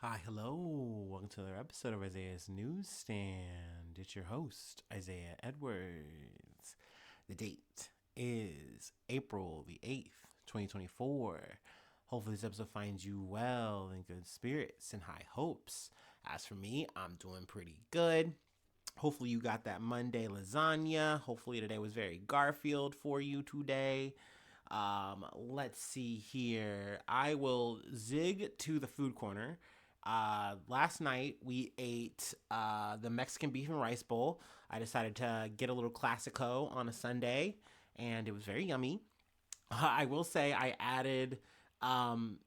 Hi, hello. Welcome to another episode of Isaiah's Newsstand. It's your host, Isaiah Edwards. The date is April the 8th, 2024. Hopefully, this episode finds you well, in good spirits, and high hopes. As for me, I'm doing pretty good. Hopefully, you got that Monday lasagna. Hopefully, today was very Garfield for you today. Let's see here. I will zig to the food corner. Last night we ate the Mexican beef and rice bowl. I decided to get a little classico on a Sunday, and it was very yummy. I will say I added some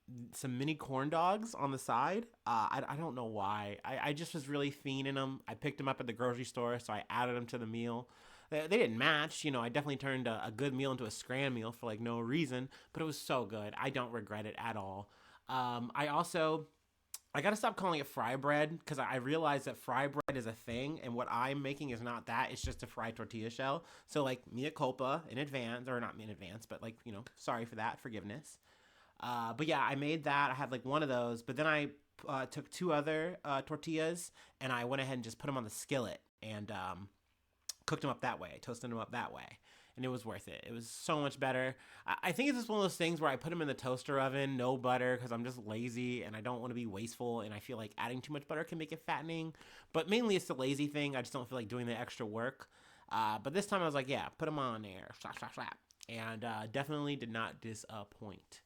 mini corn dogs on the side. I don't know why. I just was really fiending them. I picked them up at the grocery store, so I added them to the meal. They didn't match. I definitely turned a good meal into a scram meal for like no reason, but it was so good. I don't regret it at all. I gotta stop calling it fry bread because I realize that fry bread is a thing, and what I'm making is not that. It's just a fried tortilla shell. So like mea culpa in advance, or not in advance, but like sorry for that, forgiveness. But yeah, I made that. I had like one of those, but then I took two other tortillas and I went ahead and just put them on the skillet and cooked them up that way, toasted them up that way. And it was worth it. It was so much better. I think it's just one of those things where I put them in the toaster oven, no butter, because I'm just lazy and I don't want to be wasteful. And I feel like adding too much butter can make it fattening. But mainly it's the lazy thing. I just don't feel like doing the extra work. But this time I was like, yeah, put them on there. Slap, slap, slap. And definitely did not disappoint.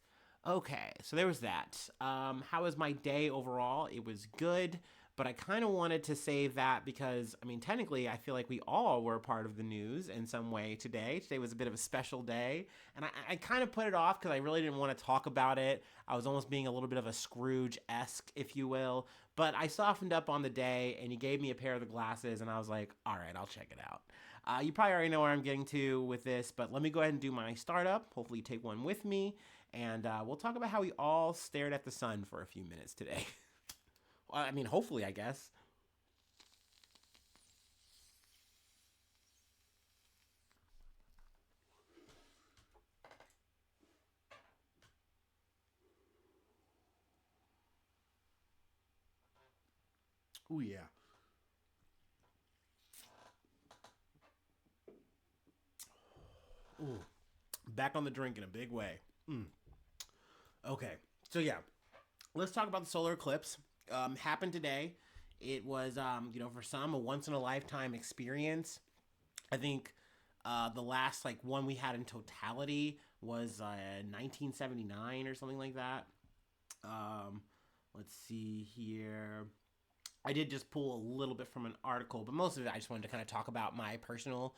Okay, so there was that. How was my day overall? It was good, but I kind of wanted to save that because, I mean, technically, I feel like we all were part of the news in some way today. Today was a bit of a special day, and I kind of put it off because I really didn't want to talk about it. I was almost being a little bit of a Scrooge-esque, if you will, but I softened up on the day, and he gave me a pair of the glasses, and I was like, all right, I'll check it out. You probably already know where I'm getting to with this, but let me go ahead and do my startup. Hopefully, take one with me. And we'll talk about how we all stared at the sun for a few minutes today. Well, I mean, hopefully, I guess. Oh, yeah. Ooh, back on the drink in a big way. Mm. Okay, so yeah, let's talk about the solar eclipse. Happened today. It was, for some, a once in a lifetime experience. I think the last like one we had in totality was 1979 or something like that. Um, let's see here. I did just pull a little bit from an article, but most of it I just wanted to kind of talk about my personal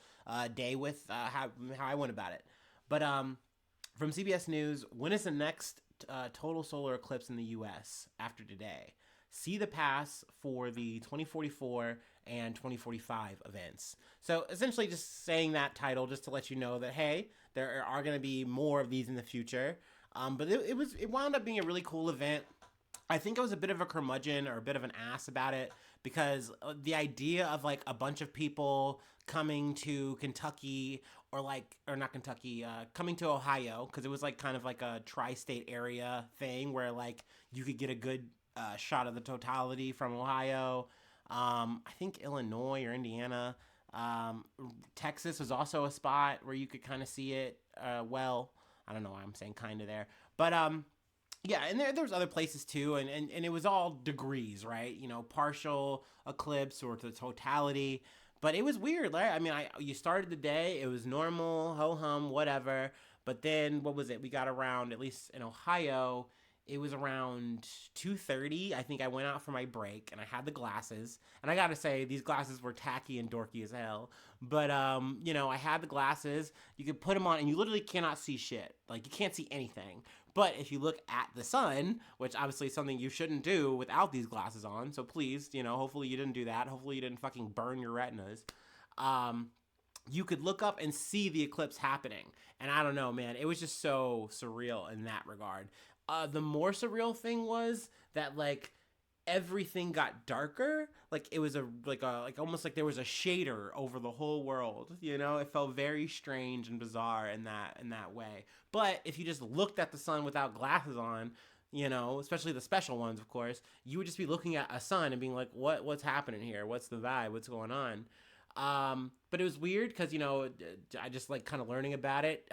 day with how I went about it. But from CBS News, when is the next total solar eclipse in the U.S. after today? See the pass for the 2044 and 2045 events. So essentially, just saying that title just to let you know that hey, there are going to be more of these in the future. But it wound up being a really cool event. I think I was a bit of a curmudgeon or a bit of an ass about it because the idea of like a bunch of people coming to Kentucky or not Kentucky, coming to Ohio because it was like kind of like a tri-state area thing where like you could get a good shot of the totality from Ohio. I think Illinois or Indiana. Um, Texas was also a spot where you could kind of see it. I don't know why I'm saying kind of there, but yeah, and there was other places too, and it was all degrees, right? Partial eclipse or the totality. But it was weird, right? I mean, you started the day, it was normal, ho hum, whatever. But then what was it? We got around, at least in Ohio, it was around 2:30. I think I went out for my break and I had the glasses. And I gotta say, these glasses were tacky and dorky as hell. But I had the glasses. You could put them on and you literally cannot see shit. Like you can't see anything. But if you look at the sun, which obviously is something you shouldn't do without these glasses on, so please, hopefully you didn't do that. Hopefully you didn't fucking burn your retinas. Um, you could look up and see the eclipse happening. And I don't know, man, it was just so surreal in that regard. The more surreal thing was that like everything got darker. Like it was like almost like there was a shader over the whole world. It felt very strange and bizarre in that way. But if you just looked at the sun without glasses on, especially the special ones, of course, you would just be looking at a sun and being like, what's happening here? What's the vibe? What's going on? But it was weird because, I just like kind of learning about it.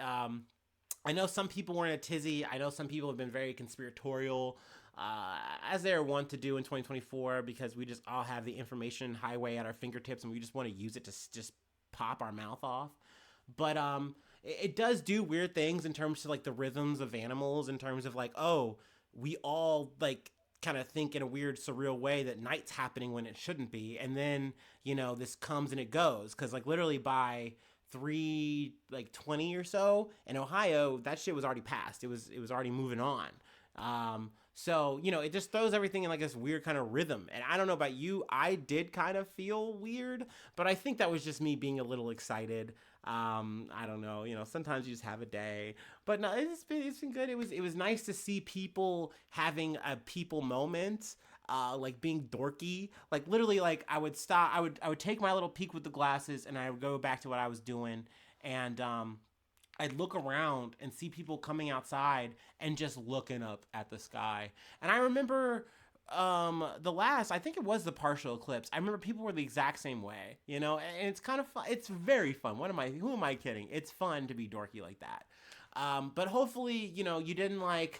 I know some people were in a tizzy. I know some people have been very conspiratorial, as they're wont to do in 2024, because we just all have the information highway at our fingertips and we just want to use it to just pop our mouth off. But it does do weird things in terms of like the rhythms of animals, in terms of like, oh, we all like kind of think in a weird surreal way that night's happening when it shouldn't be, and then this comes and it goes, because like literally by 3:20 or so in Ohio, that shit was already passed. It was already moving on. So it just throws everything in like this weird kind of rhythm. And I don't know about you, I did kind of feel weird, but I think that was just me being a little excited. I don't know, sometimes you just have a day, but no, it's been good. It was nice to see people having a people moment. Like being dorky, like literally, like I would stop, I would take my little peek with the glasses, and I would go back to what I was doing, and I'd look around and see people coming outside and just looking up at the sky. And I remember I think it was the partial eclipse. I remember people were the exact same way, and it's kind of fun. It's very fun. Who am I kidding? It's fun to be dorky like that. But hopefully, you didn't like,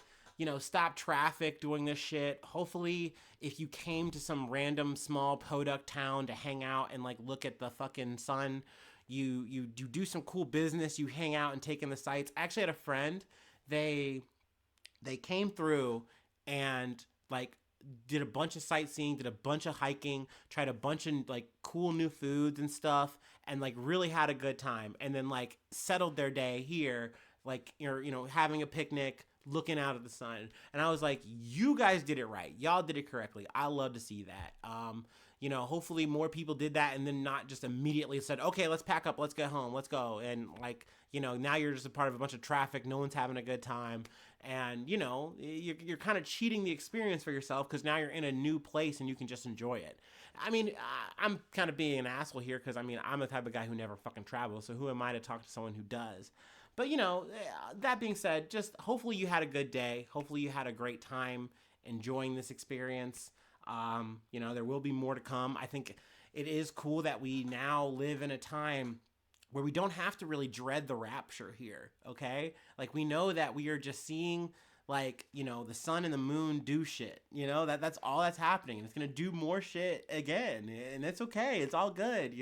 stop traffic doing this shit. Hopefully, if you came to some random small podunk town to hang out and like look at the fucking sun, you do some cool business, you hang out and take in the sights. I actually had a friend, they came through and like did a bunch of sightseeing, did a bunch of hiking, tried a bunch of like cool new foods and stuff, and like really had a good time, and then like settled their day here, like having a picnic, looking out at the sun. And I was like, you guys did it right, y'all did it correctly. I love to see that. Hopefully more people did that, and then not just immediately said, okay, let's pack up, let's get home, let's go. And like, now you're just a part of a bunch of traffic, no one's having a good time. And you're kind of cheating the experience for yourself, because now you're in a new place and you can just enjoy it. I mean, I'm kind of being an asshole here, because I mean, I'm the type of guy who never fucking travels, so who am I to talk to someone who does? But that being said, just hopefully you had a good day. Hopefully you had a great time enjoying this experience. There will be more to come. I think it is cool that we now live in a time where we don't have to really dread the rapture here, okay? Like, we know that we are just seeing, like, the sun and the moon do shit. That's all that's happening. And it's going to do more shit again. And it's okay. It's all good,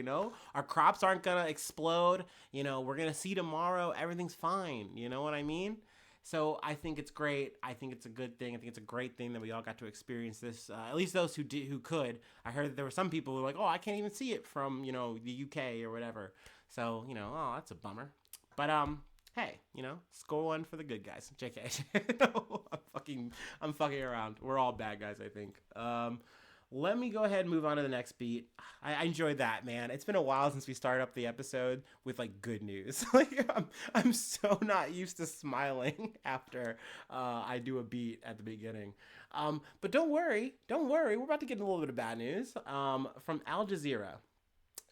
Our crops aren't going to explode. We're going to see tomorrow. Everything's fine. You know what I mean? So I think it's great. I think it's a good thing. I think it's a great thing that we all got to experience this. At least those who could. I heard that there were some people who were like, oh, I can't even see it from, the UK or whatever. So, oh, that's a bummer. But, hey, score one for the good guys. JK. No, I'm fucking around. We're all bad guys, I think. Let me go ahead and move on to the next beat. I enjoyed that, man. It's been a while since we started up the episode with like good news. Like I'm so not used to smiling after I do a beat at the beginning. But don't worry. We're about to get a little bit of bad news. From Al Jazeera.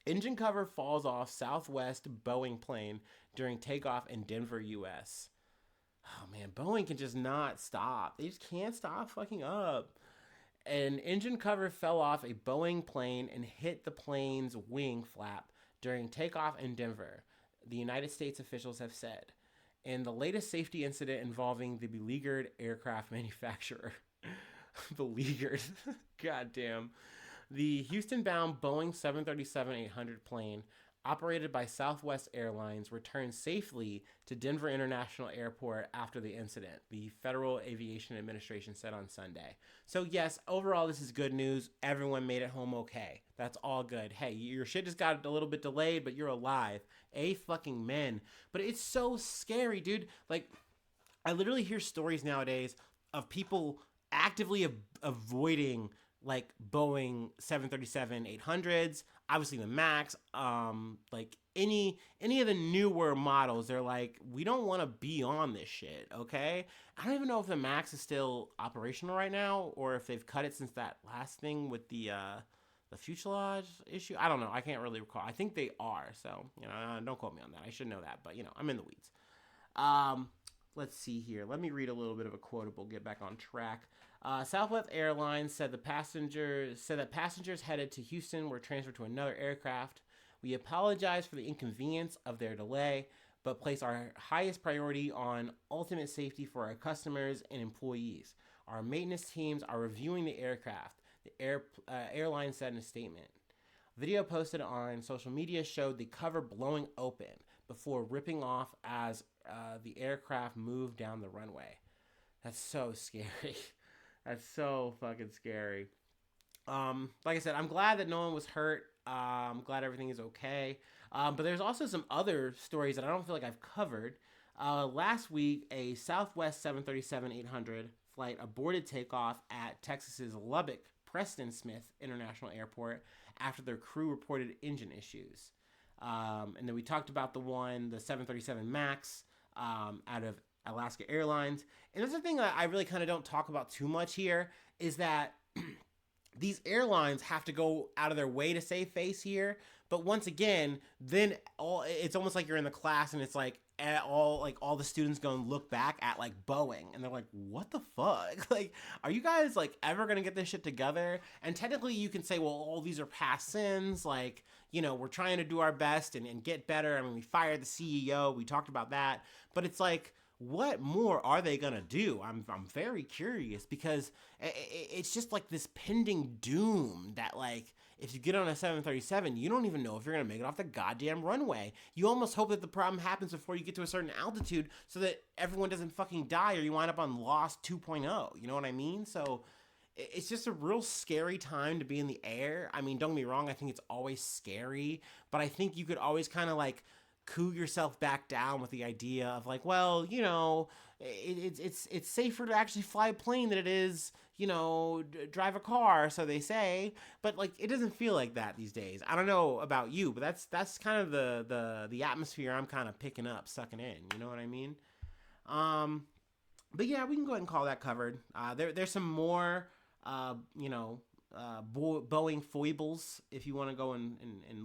Engine cover falls off Southwest Boeing plane during takeoff in Denver, U.S. Oh, man, Boeing can just not stop. They just can't stop fucking up. An engine cover fell off a Boeing plane and hit the plane's wing flap during takeoff in Denver, the United States officials have said, in the latest safety incident involving the beleaguered aircraft manufacturer. Beleaguered. Goddamn. The Houston-bound Boeing 737-800 plane, operated by Southwest Airlines, returned safely to Denver International Airport after the incident, the Federal Aviation Administration said on Sunday. So yes, overall this is good news. Everyone made it home okay. That's all good. Hey, your shit just got a little bit delayed, but you're alive. Fucking men. But it's so scary, dude. Like, I literally hear stories nowadays of people actively avoiding like Boeing 737-800s, obviously the Max, like any of the newer models. They're like, we don't want to be on this shit, okay? I don't even know if the Max is still operational right now, or if they've cut it since that last thing with the fuselage issue. I don't know. I can't really recall. I think they are. So don't quote me on that. I should know that, but I'm in the weeds. let's see here. Let me read a little bit of a quotable. Get back on track. Southwest Airlines said that passengers headed to Houston were transferred to another aircraft. We apologize for the inconvenience of their delay, but place our highest priority on ultimate safety for our customers and employees. Our maintenance teams are reviewing the aircraft, the airline said in a statement. Video posted on social media showed the cover blowing open before ripping off as the aircraft moved down the runway. That's so scary. That's so fucking scary. Like I said, I'm glad that no one was hurt. I'm glad everything is okay. But there's also some other stories that I don't feel like I've covered. Last week, a Southwest 737-800 flight aborted takeoff at Texas's Lubbock Preston Smith International Airport after their crew reported engine issues. And then we talked about the 737 MAX out of Alaska Airlines. And that's the thing that I really kind of don't talk about too much here is that these airlines have to go out of their way to save face here. But once again, then it's almost like you're in the class and it's like all the students go and look back at like Boeing and they're like, what the fuck? Like, are you guys like ever gonna get this shit together? And technically you can say, well, all these are past sins. Like, you know, we're trying to do our best and get better. I mean, we fired the CEO. We talked about that. But it's like, what more are they gonna do? I'm very curious because it's just like this pending doom that like if you get on a 737, you don't even know if you're gonna make it off the goddamn runway. You almost hope that the problem happens before you get to a certain altitude so that everyone doesn't fucking die or you wind up on Lost 2.0. You know what I mean? So it's just a real scary time to be in the air. I mean, don't get me wrong, I think it's always scary, but I think you could always kind of like cool yourself back down with the idea of like, well, you know, it's safer to actually fly a plane than it is, you know, drive a car, so they say. But like, it doesn't feel like that these days. I don't know about you, but that's kind of the atmosphere I'm kind of picking up, sucking in. You know what I mean? But yeah, we can go ahead and call that covered. There's some more, Boeing foibles if you want to go and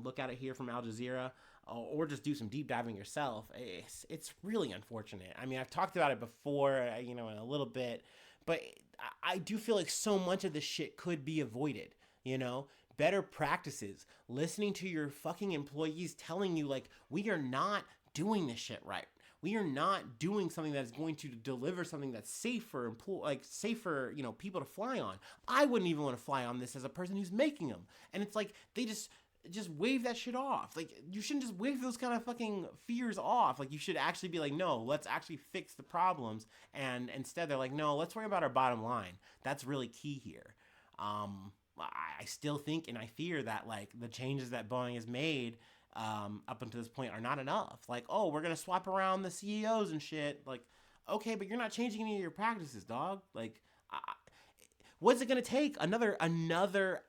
look at it here from Al Jazeera. Or just do some deep diving yourself. It's really unfortunate. I mean, I've talked about it before, in a little bit, but I do feel like so much of this shit could be avoided, Better practices, listening to your fucking employees telling you, like, we are not doing this shit right. We are not doing something that is going to deliver something that's safe for people to fly on. I wouldn't even want to fly on this as a person who's making them. And it's like, they just wave that shit off. Like, you shouldn't just wave those kind of fucking fears off. Like, you should actually be like, no, let's actually fix the problems. And instead they're like, no, let's worry about our bottom line. That's really key here. I still think and I fear that like the changes that Boeing has made up until this point are not enough. Like, oh, we're going to swap around the CEOs and shit. Like, okay, but you're not changing any of your practices, dog. Like, what's it gonna take? Another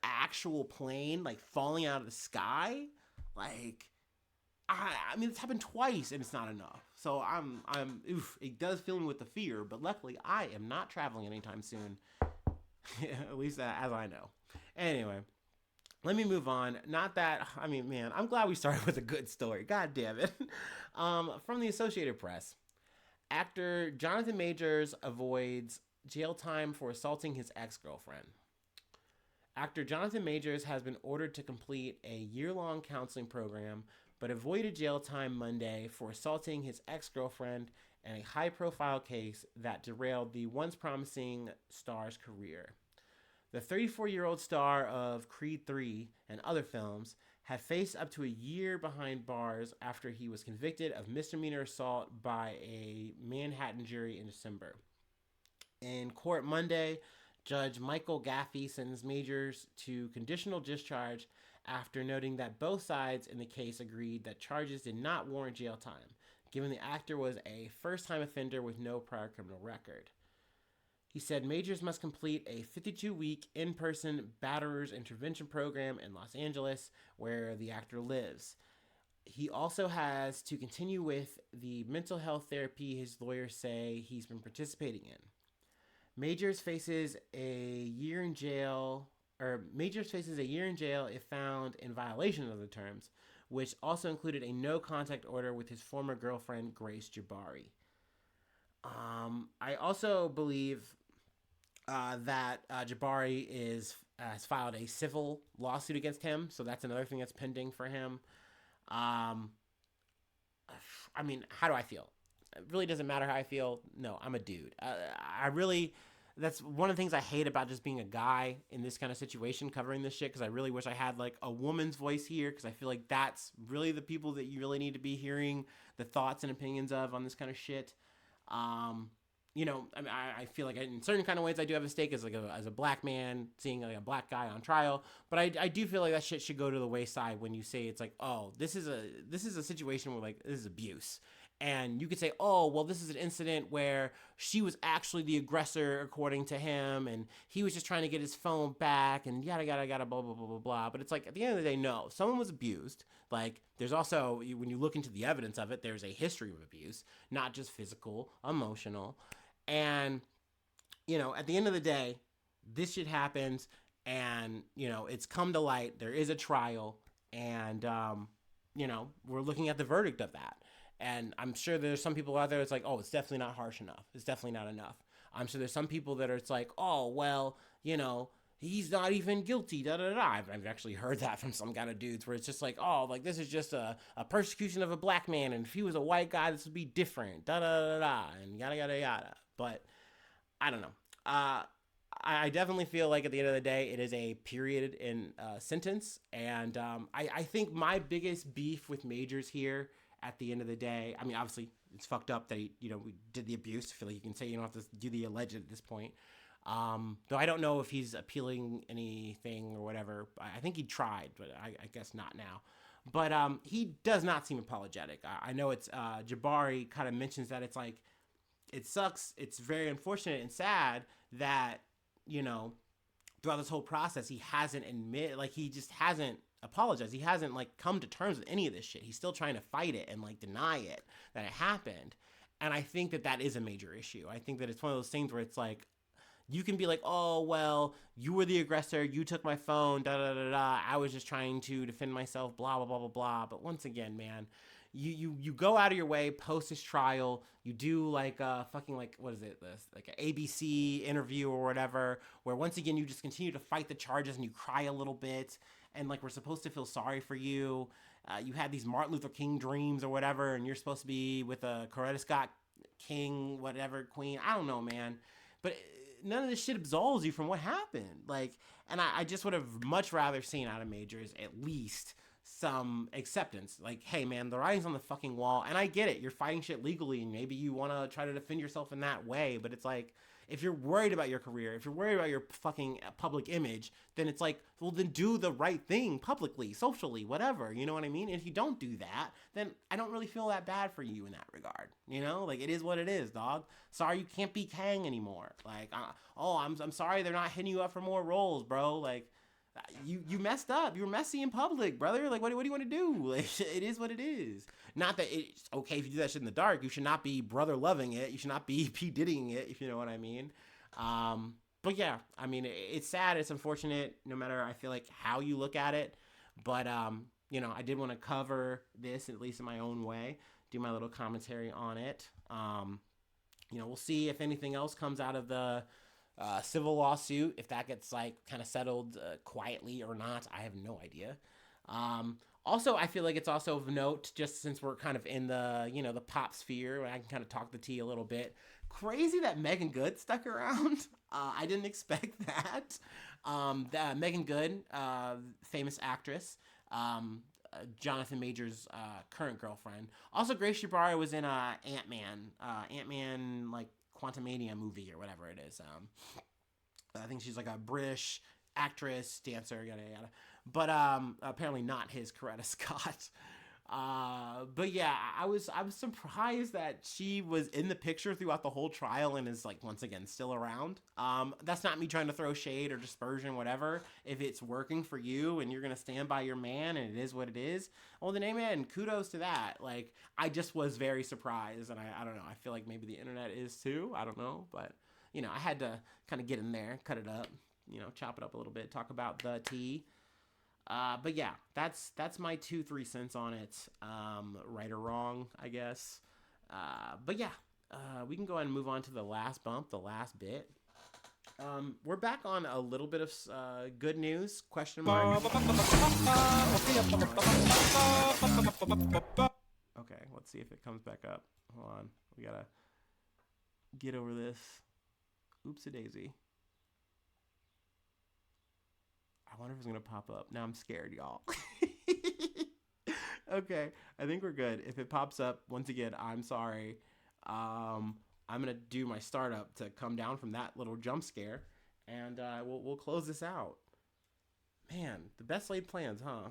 actual plane like falling out of the sky? Like, I mean, it's happened twice and it's not enough. So it does fill me with the fear. But luckily, I am not traveling anytime soon. At least as I know. Anyway, let me move on. Not that I mean, man, I'm glad we started with a good story. God damn it. From the Associated Press, actor Jonathan Majors avoids jail time for assaulting his ex-girlfriend. Actor Jonathan Majors has been ordered to complete a year-long counseling program, but avoided jail time Monday for assaulting his ex-girlfriend in a high-profile case that derailed the once promising star's career. The 34-year-old star of Creed 3 and other films had faced up to a year behind bars after he was convicted of misdemeanor assault by a Manhattan jury in December. In court Monday, Judge Michael Gaffey sentenced Majors to conditional discharge after noting that both sides in the case agreed that charges did not warrant jail time, given the actor was a first-time offender with no prior criminal record. He said Majors must complete a 52-week in-person batterers intervention program in Los Angeles, where the actor lives. He also has to continue with the mental health therapy his lawyers say he's been participating in. Majors faces a year in jail if found in violation of the terms, which also included a no contact order with his former girlfriend, Grace Jabari. I also believe that Jabari has filed a civil lawsuit against him, so that's another thing that's pending for him. Um, I mean, how do I feel? It really doesn't matter how I feel. No, I'm a dude. I really, that's one of the things I hate about just being a guy in this kind of situation covering this shit, because I really wish I had like a woman's voice here, because I feel like that's really the people that you really need to be hearing the thoughts and opinions of on this kind of shit. Um, I mean, I feel like in certain kind of ways I do have a stake as as a black man seeing like a black guy on trial, but I do feel like that shit should go to the wayside when you say it's like, oh, this is a situation where like this is abuse. And you could say, oh, well, this is an incident where she was actually the aggressor, according to him, and he was just trying to get his phone back, and yada, yada, yada, blah, blah, blah, blah, blah. But it's like, at the end of the day, no. Someone was abused. Like, there's also, when you look into the evidence of it, there's a history of abuse, not just physical, emotional. And, at the end of the day, this shit happens, and, it's come to light. There is a trial, and, we're looking at the verdict of that. And I'm sure there's some people out there that's like, oh, it's definitely not harsh enough. It's definitely not enough. I'm sure there's some people that are it's like, oh, well, he's not even guilty, da da da. I've actually heard that from some kind of dudes where it's just like, oh, like this is just a persecution of a black man, and if he was a white guy, this would be different, da da da da, and yada yada yada. But I don't know. I definitely feel like at the end of the day, it is a period in sentence, and I think my biggest beef with Majors here at the end of the day, I mean, obviously it's fucked up that we did the abuse. I feel like you can say you don't have to do the alleged at this point. Though I don't know if he's appealing anything or whatever. I think he tried, but I guess not now. But he does not seem apologetic. I know it's Jabari kind of mentions that it's like, it sucks. It's very unfortunate and sad that, throughout this whole process, he hasn't he just hasn't apologized. He hasn't like come to terms with any of this shit. He's still trying to fight it and like deny it that it happened. And I think that is a major issue. I think that it's one of those things where it's like, you can be like, oh, well, you were the aggressor. You took my phone, da da da da. I was just trying to defend myself, blah, blah, blah, blah, blah. But once again, man, you go out of your way post his trial. You do like a fucking like, what is it? This like an ABC interview or whatever, where once again, you just continue to fight the charges and you cry a little bit. And like, we're supposed to feel sorry for you. You had these Martin Luther King dreams or whatever, and you're supposed to be with a Coretta Scott King, whatever, queen. I don't know, man. But none of this shit absolves you from what happened. Like, and I just would have much rather seen out of Majors at least some acceptance. Like, hey, man, the writing's on the fucking wall. And I get it. You're fighting shit legally, and maybe you want to try to defend yourself in that way. But it's like, if you're worried about your career, if you're worried about your fucking public image, then it's like, well, then do the right thing publicly, socially, whatever. You know what I mean? And if you don't do that, then I don't really feel that bad for you in that regard. Like, it is what it is, dog. Sorry you can't be Kang anymore. Like, I'm sorry they're not hitting you up for more roles, bro. Like, you messed up. You were messy in public, brother. Like, what do you want to do? Like, it is what it is. Not that it's okay if you do that shit in the dark. You should not be brother loving it. You should not be P Diddying it, if you know what I mean. But yeah, I mean, it's sad. It's unfortunate, no matter, I feel like, how you look at it. But, I did want to cover this, at least in my own way, do my little commentary on it. We'll see if anything else comes out of the civil lawsuit, if that gets like kind of settled quietly or not. I have no idea. Also, I feel like it's also of note, just since we're kind of in the the pop sphere, I can kind of talk the tea a little bit. Crazy that Megan Good stuck around. I didn't expect that. Megan Good, famous actress, Jonathan Majors' current girlfriend. Also, Grace Jabari was in Ant-Man like Quantumania movie or whatever it is. I think she's like a British actress, dancer, yada yada. But apparently not his Coretta Scott. But yeah, I was surprised that she was in the picture throughout the whole trial and is like once again still around. That's not me trying to throw shade or dispersion, whatever. If it's working for you and you're gonna stand by your man and it is what it is, well then amen, kudos to that. Like, I just was very surprised, and I don't know, I feel like maybe the internet is too, I don't know, but I had to kind of get in there, cut it up, chop it up a little bit, talk about the tea. But yeah, that's my 2-3 cents on it. Right or wrong, I guess. But yeah, we can go ahead and move on to the last bump, the last bit. We're back on a little bit of good news, question mark. Okay, let's see if it comes back up. Hold on. We gotta get over this. Oopsie-daisy. I wonder if it's gonna pop up. Now I'm scared, y'all. Okay, I think we're good. If it pops up, once again, I'm sorry. I'm gonna do my startup to come down from that little jump scare, and we'll close this out. Man, the best laid plans, huh?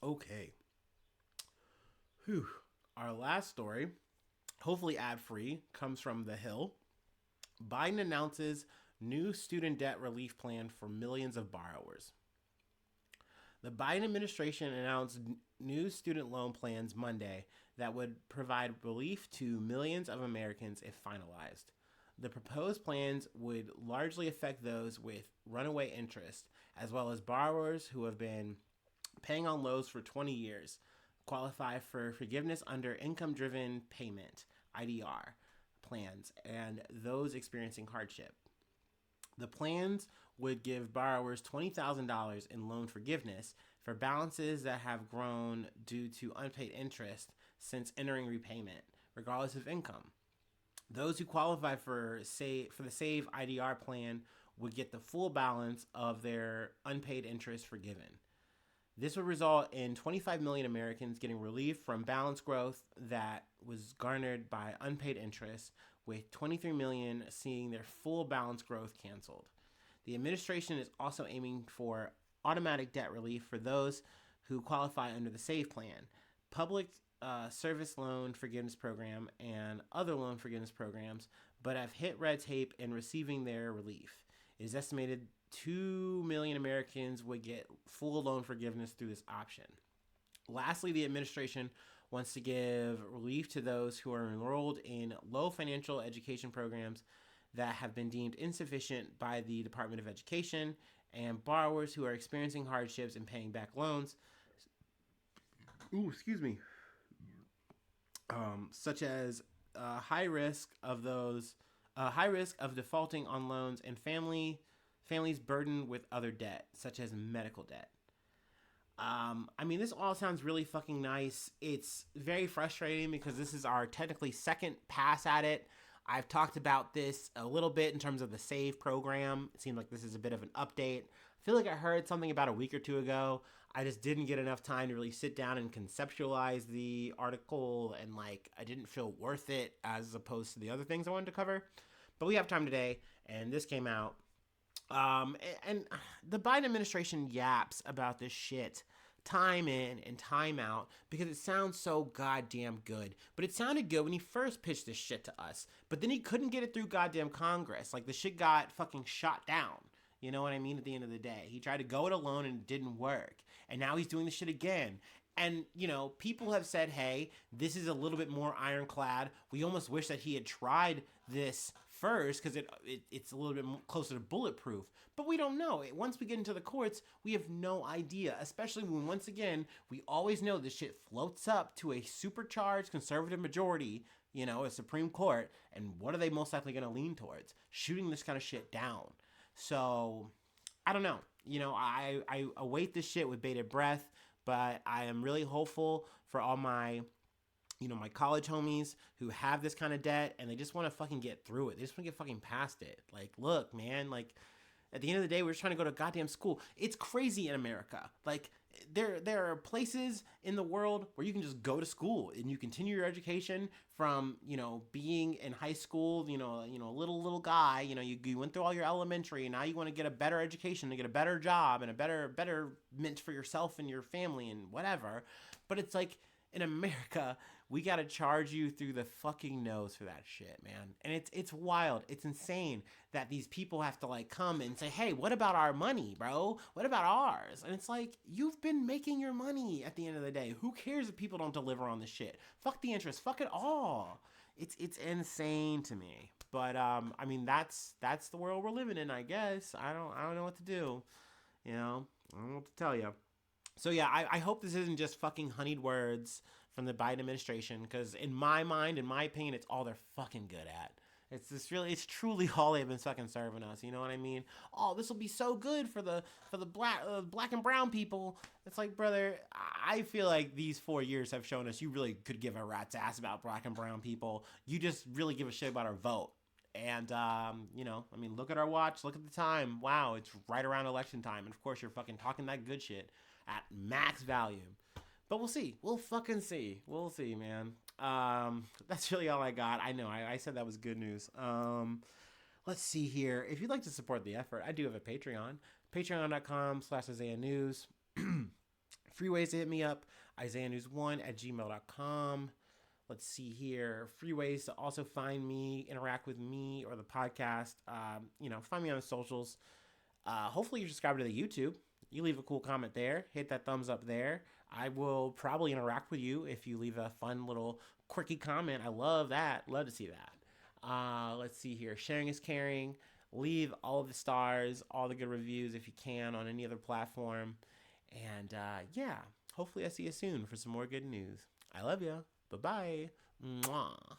Okay. Whew. Our last story, hopefully ad-free, comes from The Hill. Biden announces new student debt relief plan for millions of borrowers. The Biden administration announced new student loan plans Monday that would provide relief to millions of Americans if finalized. The proposed plans would largely affect those with runaway interest, as well as borrowers who have been paying on loans for 20 years, qualify for forgiveness under income-driven payment, IDR, plans, and those experiencing hardship. The plans would give borrowers $20,000 in loan forgiveness for balances that have grown due to unpaid interest since entering repayment, regardless of income. Those who qualify for the Save IDR plan would get the full balance of their unpaid interest forgiven. This would result in 25 million Americans getting relief from balance growth that was garnered by unpaid interest, with 23 million seeing their full balance growth canceled. The administration is also aiming for automatic debt relief for those who qualify under the SAVE plan, Public Service Loan Forgiveness Program, and other loan forgiveness programs, but have hit red tape in receiving their relief. It is estimated 2 million Americans would get full loan forgiveness through this option. Lastly, the administration wants to give relief to those who are enrolled in low financial education programs that have been deemed insufficient by the Department of Education, and borrowers who are experiencing hardships in paying back loans. Such as high risk of defaulting on loans, and families burdened with other debt, such as medical debt. This all sounds really fucking nice. It's very frustrating because this is our technically second pass at it. I've talked about this a little bit in terms of the SAVE program. It seemed like this is a bit of an update. I feel like I heard something about a week or two ago. I just didn't get enough time to really sit down and conceptualize the article, and I didn't feel worth it as opposed to the other things I wanted to cover. But we have time today, and this came out. And the Biden administration yaps about this shit time in and time out because it sounds so goddamn good. But it sounded good when he first pitched this shit to us, but then he couldn't get it through goddamn Congress. The shit got fucking shot down. You know what I mean? At the end of the day, he tried to go it alone and it didn't work. And now he's doing this shit again. And, people have said, hey, this is a little bit more ironclad. We almost wish that he had tried this first because it's a little bit closer to bulletproof. But we don't know. Once we get into the courts, we have no idea, especially when, once again, we always know this shit floats up to a supercharged conservative majority, a Supreme Court. And what are they most likely going to lean towards? Shooting this kind of shit down. So, I don't know. I await this shit with bated breath, but I am really hopeful for all my my college homies who have this kind of debt and they just want to fucking get through it. They just want to get fucking past it. Look, man, at the end of the day, we're just trying to go to goddamn school. It's crazy in America. There are places in the world where you can just go to school and you continue your education from, being in high school, little guy, you went through all your elementary and now you want to get a better education to get a better job and a better mint for yourself and your family and whatever. But it's In America, we gotta charge you through the fucking nose for that shit, man. And it's wild. It's insane that these people have to like come and say, hey, what about our money, bro? What about ours? And it's like, you've been making your money at the end of the day. Who cares if people don't deliver on the shit? Fuck the interest. Fuck it all. It's insane to me. But I mean that's the world we're living in, I guess. I don't know what to do. You know? I don't know what to tell you. So yeah, I hope this isn't just fucking honeyed words from the Biden administration, because in my mind, in my opinion, it's all they're fucking good at. It's truly all they've been fucking serving us. You know what I mean? Oh, this will be so good for the black and brown people. It's like, brother, I feel like these 4 years have shown us you really could give a rat's ass about black and brown people. You just really give a shit about our vote. And, you know, I mean, look at our watch, look at the time. Wow, it's right around election time. And of course, you're fucking talking that good shit at max volume. But we'll see. We'll fucking see. We'll see, man. That's really all I got. I know, I said that was good news. Let's see here. If you'd like to support the effort, I do have a Patreon. Patreon.com/Isaiah News. Free ways to hit me up. IsaiahNews1@gmail.com. Let's see here. Free ways to also find me, interact with me or the podcast. You know, find me on the socials. Hopefully you're subscribed to the YouTube. You leave a cool comment there. Hit that thumbs up there. I will probably interact with you if you leave a fun little quirky comment. I love that. Love to see that. Let's see here. Sharing is caring. Leave all of the stars, all the good reviews if you can on any other platform. And yeah, hopefully I see you soon for some more good news. I love you. Bye-bye. Mwah.